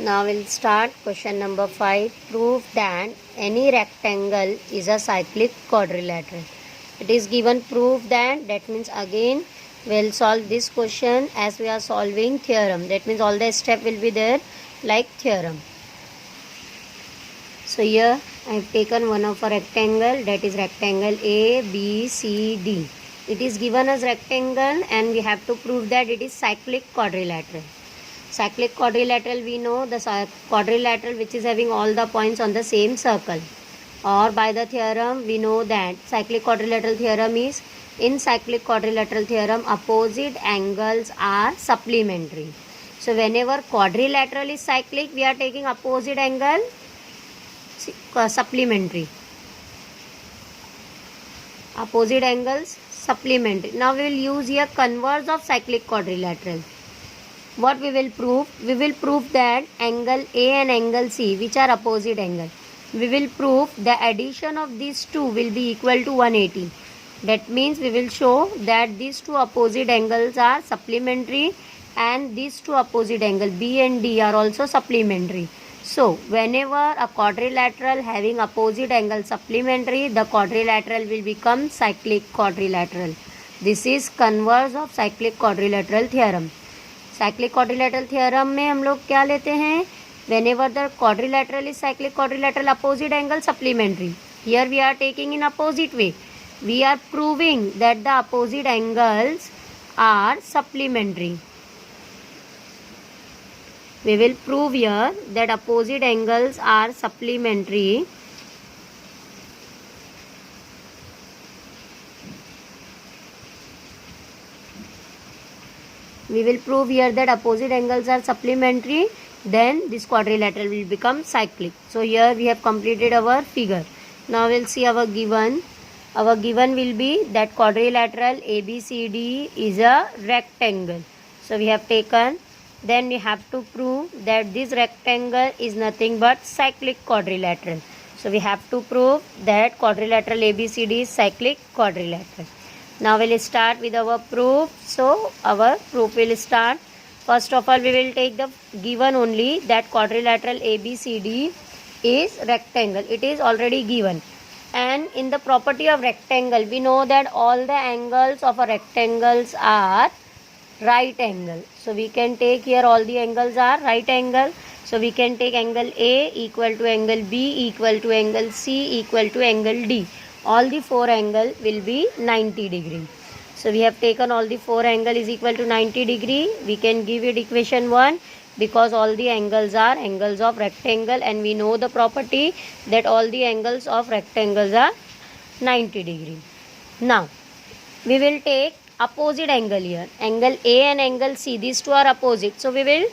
Now we'll start question number 5. Prove that any rectangle is a cyclic quadrilateral. It is given proof that means again we'll solve this question as we are solving theorem. That means all the step will be there like theorem. So here I have taken one of a rectangle, that is rectangle A, B, C, D. It is given as rectangle and we have to prove that it is cyclic quadrilateral. Cyclic quadrilateral, we know the quadrilateral which is having all the points on the same circle, or by the theorem we know that cyclic quadrilateral theorem is, in cyclic quadrilateral theorem opposite angles are supplementary. So whenever quadrilateral is cyclic, we are taking opposite angle supplementary, opposite angles supplementary. Now we will use here converse of cyclic quadrilateral. What we will prove? We will prove that angle A and angle C, which are opposite angle, we will prove the addition of these two will be equal to 180. That means we will show that these two opposite angles are supplementary and these two opposite angle B and D are also supplementary. So whenever a quadrilateral having opposite angle supplementary, the quadrilateral will become cyclic quadrilateral. This is converse of cyclic quadrilateral theorem. Cyclic quadrilateral theorem में हम लोग क्या लेते हैं? whenever the quadrilateral is cyclic quadrilateral, opposite angle supplementary. Here we are taking in opposite way. We are proving that the opposite angles are supplementary. We will prove here that opposite angles are supplementary. We will prove here that opposite angles are supplementary, then this quadrilateral will become cyclic. So here we have completed our figure. Now we'll see our given. Our given will be that quadrilateral ABCD is a rectangle. So we have taken, then we have to prove that this rectangle is nothing but cyclic quadrilateral. So we have to prove that quadrilateral ABCD is cyclic quadrilateral. Now we will start with our proof. So our proof will start. First of all, we will take the given only that quadrilateral ABCD is rectangle. It is already given. And in the property of rectangle, we know that all the angles of a rectangles are right angle. So we can take here all the angles are right angle. So we can take angle A equal to angle B equal to angle C equal to angle D. All the four angle will be 90 degree. So we have taken all the four angle is equal to 90 degree. We can give it equation 1 because all the angles are angles of rectangle and we know the property that all the angles of rectangles are 90 degree. Now we will take opposite angle here. Angle A and angle C, these two are opposite. So we will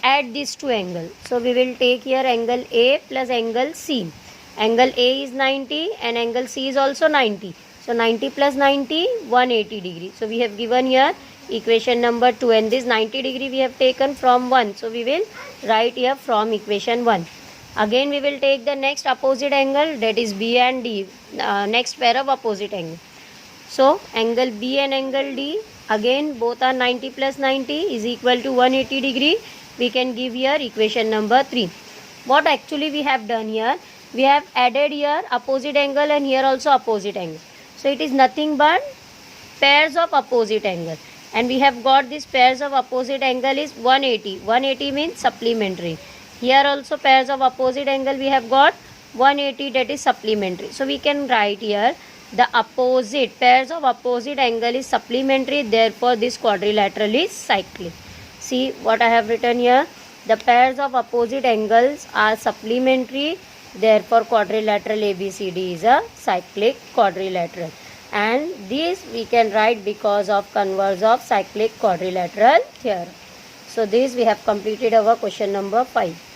add these two angles. So we will take here angle A plus angle C. Angle A is 90 and angle C is also 90. So 90 plus 90, 180 degree. So we have given here equation number 2 and this 90 degree we have taken from 1. So we will write here from equation 1. Again we will take the next opposite angle, that is B and D, next pair of opposite angle. So angle B and angle D, again both are 90 plus 90 is equal to 180 degree. We can give here equation number 3. What actually we have done here? We have added here opposite angle and here also opposite angle. So it is nothing but pairs of opposite angle. And we have got this pairs of opposite angle is 180. 180 means supplementary. Here also pairs of opposite angle we have got 180, that is supplementary. So we can write here the opposite pairs of opposite angle is supplementary. Therefore this quadrilateral is cyclic. See what I have written here. The pairs of opposite angles are supplementary. Therefore quadrilateral ABCD is a cyclic quadrilateral, and this we can write because of converse of cyclic quadrilateral theorem. So this we have completed our question number 5.